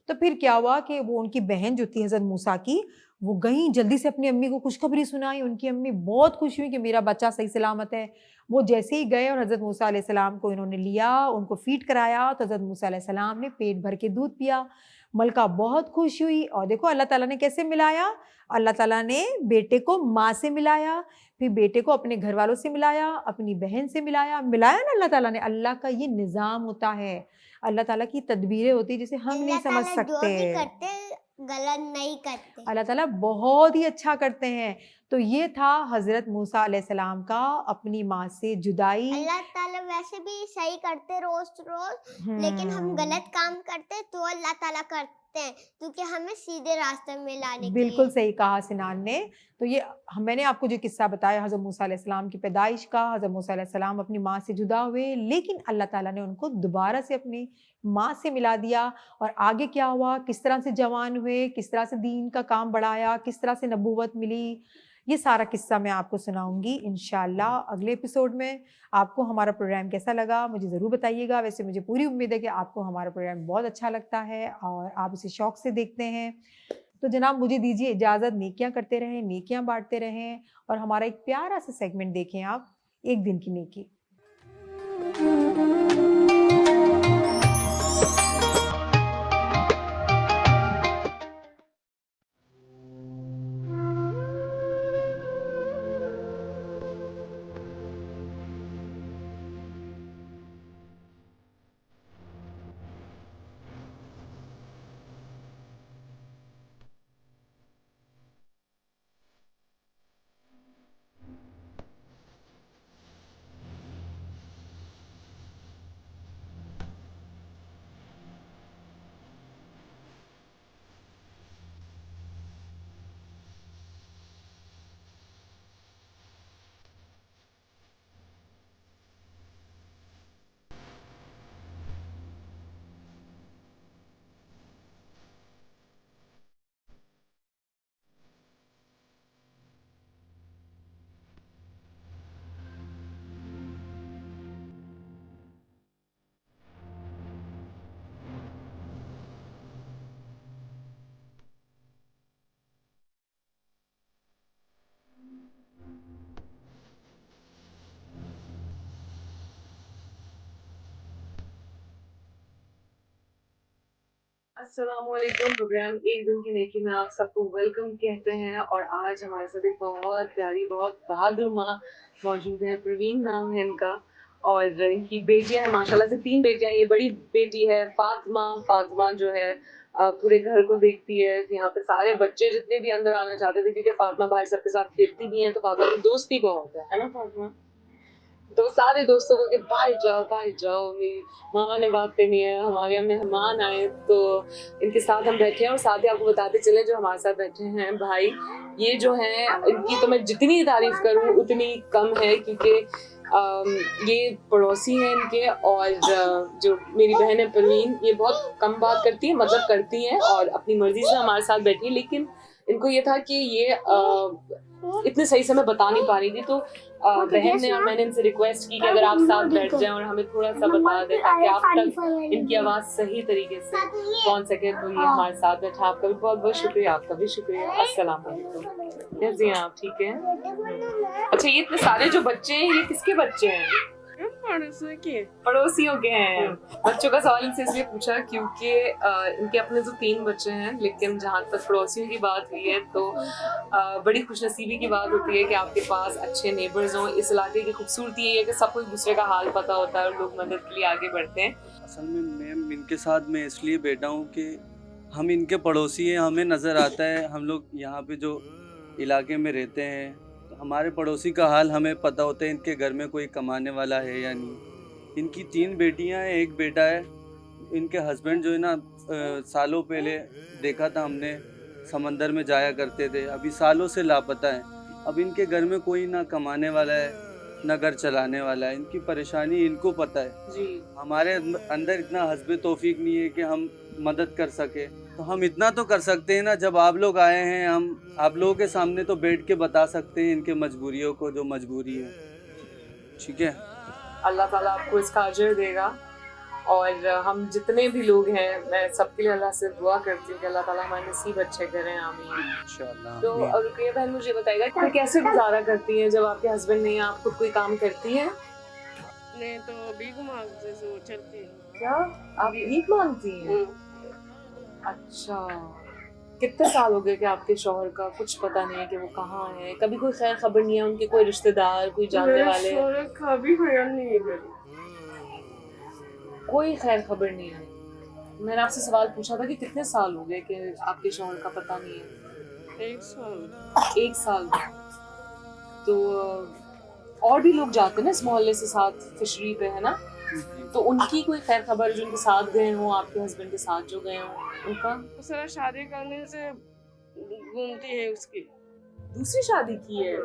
तो फिर क्या हुआ कि वो उनकी बहन जो थी हज़रत मूसा की, वो गई जल्दी से अपनी अम्मी को खुशखबरी सुनाई। उनकी अम्मी बहुत खुश हुई कि मेरा बच्चा सही सलामत है। वो जैसे ही गए और हज़रत मूसा अलैहिस्सलाम को इन्होंने लिया, उनको फ़ीड कराया, तो हज़रत मूसा अलैहिस्सलाम ने पेट भर के दूध पिया। मलका बहुत खुश हुई, और देखो अल्लाह ताला ने कैसे मिलाया, अल्लाह ताला ने बेटे को माँ से मिलाया, फिर बेटे को अपने घर वालों से मिलाया, अपनी बहन से मिलाया ना अल्लाह ताला ने। अल्लाह का ये निज़ाम होता है, अल्लाह ताला की तदबीरें होती है जिसे हम नहीं
अल्लाह
समझ
ताला जो
सकते।
भी करते गलत नहीं करते।
अल्लाह ताला बहुत ही अच्छा करते हैं। तो ये था हज़रत मूसा अलैहिस्सलाम का अपनी माँ से जुदाई।
अल्लाह ताला वैसे भी सही करते रोज रोज, लेकिन हम गलत काम करते तो अल्लाह ताला करते हैं, क्योंकि हमें सीधे रास्ते में लाने के
बिल्कुल
लिए।
सही कहा सिनान ने। तो ये मैंने आपको जो किस्सा बताया हज़रत मूसा अलैहिस्सलाम की पैदाइश का, हज़रत मूसा अलैहिस्सलाम अपनी माँ से जुदा हुए, लेकिन अल्लाह ताला ने उनको दोबारा से अपनी माँ से मिला दिया। और आगे क्या हुआ, किस तरह से जवान हुए, किस तरह से दीन का काम बढ़ाया, किस तरह से नबूवत मिली, ये सारा किस्सा मैं आपको सुनाऊंगी इंशाल्लाह अगले एपिसोड में। आपको हमारा प्रोग्राम कैसा लगा मुझे ज़रूर बताइएगा। वैसे मुझे पूरी उम्मीद है कि आपको हमारा प्रोग्राम बहुत अच्छा लगता है और आप इसे शौक से देखते हैं। तो जनाब मुझे दीजिए इजाज़त, नेकियां करते रहें, नेकियां बांटते रहें, और हमारा एक प्यारा सा सेगमेंट देखें आप, एक दिन की नेकी।
अस्सलामुअलैकुम। प्रोग्राम एक दिन की नेकी में आप सबको वेलकम कहते हैं और आज हमारे साथ एक बहुत प्यारी बहुत बहादुर माँ मौजूद है। प्रवीण नाम है इनका और इनकी बेटियां हैं, माशाल्लाह से 3 बेटियां। ये बड़ी बेटी है फातिमा। फातिमा जो है पूरे घर को देखती है। यहाँ पे सारे बच्चे जितने भी अंदर आना चाहते थे, क्योंकि फातिमा भाई सबके साथ खेलती भी है, तो फातिमा की दोस्ती बहुत है ना फातिमा। तो सारे दोस्तों को कि बाहर जाओ, मेरी मामा ने बात करनी है, हमारे यहाँ मेहमान आए। तो इनके साथ हम बैठे हैं और साथ ही आपको बताते चले जो हमारे साथ बैठे हैं भाई, ये जो हैं इनकी तो मैं जितनी तारीफ करूं उतनी कम है, क्योंकि ये पड़ोसी हैं इनके। और जो मेरी बहन है परवीन, ये बहुत कम बात करती है, मतलब करती हैं और अपनी मर्जी से हमारे साथ बैठी है, लेकिन इनको ये था कि ये इतने सही से मैं बता नहीं पा रही थी। तो बहन ने और मैंने इनसे रिक्वेस्ट की कि अगर आप साथ बैठ जाएं और हमें थोड़ा सा बता दें ताकि आप तक इनकी आवाज़ सही तरीके से पहुंच सके। तो ये हमारे साथ बैठा। आपका भी बहुत बहुत शुक्रिया। आपका भी शुक्रिया। अस्सलाम वालेकुम। कैसे हैं आप? ठीक है। अच्छा, ये इतने सारे जो बच्चे हैं, ये किसके बच्चे हैं? पड़ोसियों के हैं। बच्चों का सवाल इनसे इसलिए पूछा क्योंकि इनके अपने तो 3 बच्चे हैं, लेकिन जहाँ तक पड़ोसियों की बात हुई है तो बड़ी खुशनसीबी की बात होती है कि आपके पास अच्छे नेबर्स हों। इस इलाके की खूबसूरती ये है कि सबको एक दूसरे का हाल पता होता है और लोग मदद के लिए आगे बढ़ते हैं।
असल में मैम इनके साथ मैं इसलिए बैठा हूँ कि हम इनके पड़ोसी हैं। हमें नज़र आता है, हम लोग यहाँ पे जो इलाके में रहते हैं, तो हमारे पड़ोसी का हाल हमें पता होता है, इनके घर में कोई कमाने वाला है या नहीं। इनकी 3 बेटियां हैं, एक बेटा है। इनके हस्बैंड जो है ना, सालों पहले देखा था हमने, समंदर में जाया करते थे, अभी सालों से लापता है। अब इनके घर में कोई ना कमाने वाला है ना घर चलाने वाला है। इनकी परेशानी इनको पता है
जी।
हमारे अंदर इतना हस्बे तौफीक नहीं है कि हम मदद कर सके। तो हम इतना तो कर सकते हैं ना, जब आप लोग आए हैं, हम आप लोगों के सामने तो बैठ के बता सकते हैं इनके मजबूरियों को, जो मजबूरी है। ठीक है,
अल्लाह ताला आपको इसका अजर देगा। और हम जितने भी लोग हैं, मैं सबके लिए अल्लाह से दुआ करती हूँ कि अल्लाह ताला हमारे नसीब अच्छे करें। आमीन।
इंशाल्लाह।
तो रुकैया बहन मुझे बताइएगा कि कैसे गुजारा करती हैं जब आपके हस्बैंड नहीं, आप खुद कोई काम करती हैं?
नहीं तो भीख मांगते से वो चलती है।
क्या आप भीख मांगती हैं? अच्छा, कितने साल हो गए कि आपके शौहर का कुछ पता नहीं है कि वो कहाँ है? कभी कोई खैर खबर नहीं है, उनके कोई रिश्तेदार, कोई जानने वाले?
शौहर का भी ख्याल नहीं है।
कोई खैर खबर नहीं है। मैंने आपसे सवाल पूछा था कि कितने साल हो गए कि आपके शौहर का पता नहीं है?
1 साल।
1 साल। तो और भी लोग जाते हैं ना इस मोहल्ले से साथ फिशरी पे, है ना? तो उनकी कोई खैर खबर जो उनके साथ गए हों, आपके हस्बैंड के साथ जो गए हों, उनका?
तो सारा शादी करने से घूमती है उसकी।
दूसरी शादी की है?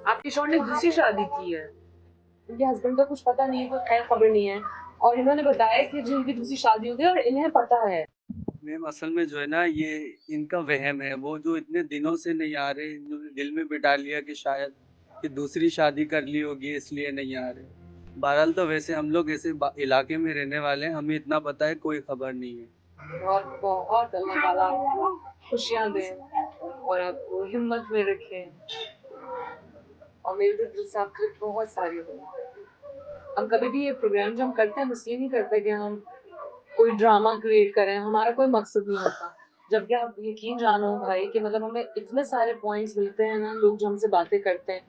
आपके शौहर ने दूसरी शादी की है? उनके हस्बैंड का कुछ पता नहीं है, कोई खैर खबर नहीं है, और इन्होंने बताया कि जिनकी दूसरी शादी हो गई और इन्हें पता है।
मैम असल में जो है ना, ये इनका वहम है। वो जो इतने दिनों से नहीं आ रहे, इन्होंने दिल में बिठा लिया कि शायद कि दूसरी शादी कर ली होगी इसलिए नहीं आ रहे। बहरहाल तो वैसे हम लोग ऐसे इलाके में रहने वाले हैं, हमें इतना पता है कोई खबर नहीं है।
बहुत बहुत अल्लाह ताला आपको खुशियाँ दें और आपको हिम्मत में रखें, और मेरे तो दिल से आपकी बहुत सारी हो। हम कभी भी ये प्रोग्राम जो हम करते हैं हम इसलिए नहीं करते कि हम कोई ड्रामा क्रिएट करें, हमारा कोई मकसद नहीं होता। जबकि आप यकीन जानो भाई कि मतलब हमें इतने सारे पॉइंट्स मिलते हैं ना, लोग जो हमसे बातें करते हैं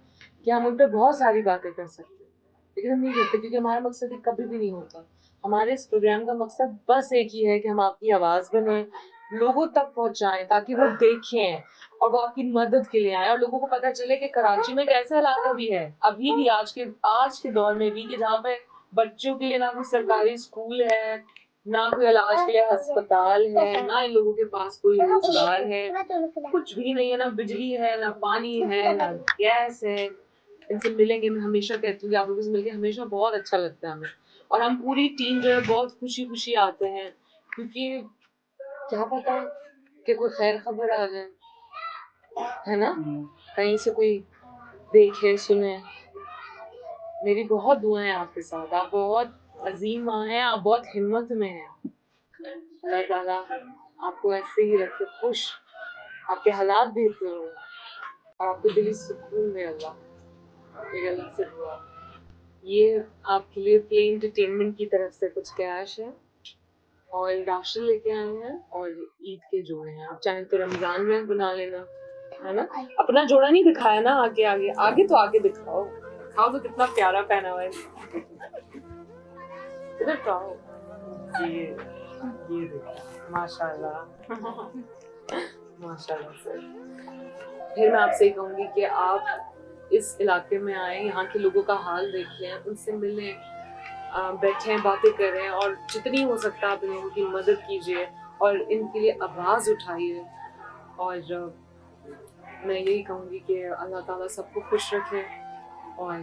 कि हम उन पे बहुत सारी बातें कर सकते हैं, लेकिन हम नहीं करते क्योंकि हमारा मकसद ये कभी भी नहीं होता। हमारे इस प्रोग्राम का मकसद बस एक ही है कि हम आपकी आवाज़ बनाएं, लोगों तक पहुँचाएँ ताकि वो देखें और वो आपकी मदद के लिए आएँ और लोगों को पता चले कि कराची में एक ऐसा इलाका भी है, अभी भी आज के दौर में भी, कि जहाँ पे बच्चों के लिए ना कोई सरकारी स्कूल है, ना कोई इलाज के लिए अस्पताल है, ना इन लोगों के पास कोई रोजगार है, कुछ भी नहीं है, ना बिजली है, ना पानी है, ना गैस है। इनसे मिलेंगे, मैं हमेशा कहती हूँ कि आप लोगों से मिलके हमेशा बहुत अच्छा लगता है हमें, और हम पूरी टीम जो है बहुत खुशी खुशी आते हैं, क्योंकि क्या पता कि कोई खैर खबर आ जाए, है ना, कहीं से कोई देखे सुने। मेरी बहुत दुआएं हैं आपके साथ, आप बहुत अजीम माँ हैं, आप बहुत हिम्मत में हैं। अल्लाह ताला आपको ऐसे ही रखे खुश, आपके हालात बेहतर हो और आपको दिली सुकून दे अल्लाह। ये अल्लाह से दुआ। ये आपके लिए प्ले एंटरटेनमेंट की तरफ से कुछ कैश है और राशन लेके आए हैं और ईद के जोड़े हैं। आप चाहें तो रमजान में बना लेना, है ना। अपना जोड़ा नहीं दिखाया ना, आगे आगे आगे तो आगे दिखाओ, दिखाओ तो कितना प्यारा पहना हुआ है। इधर तो आओ, ये देखो माशाल्लाह माशाल्लाह से। फिर मैं आपसे कहूँगी कि आप इस इलाके में आए, यहाँ के लोगों का हाल देखें, उनसे मिलें, बैठें, बातें करें और जितनी हो सकता है आप इन लोगों की मदद कीजिए और इनके लिए आवाज़ उठाइए। और मैं यही कहूँगी कि अल्लाह ताला सबको खुश रखे और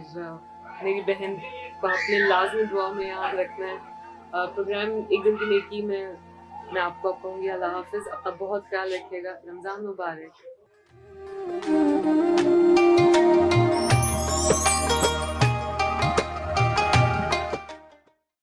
मेरी बहन को अपने लाजमी दुआ में याद रखना है। प्रोग्राम एक दिन की नेकी में मैं आपको कहूँगी अल्लाह हाफिज़, अपना बहुत ख्याल रखिएगा, रमज़ान मुबारक।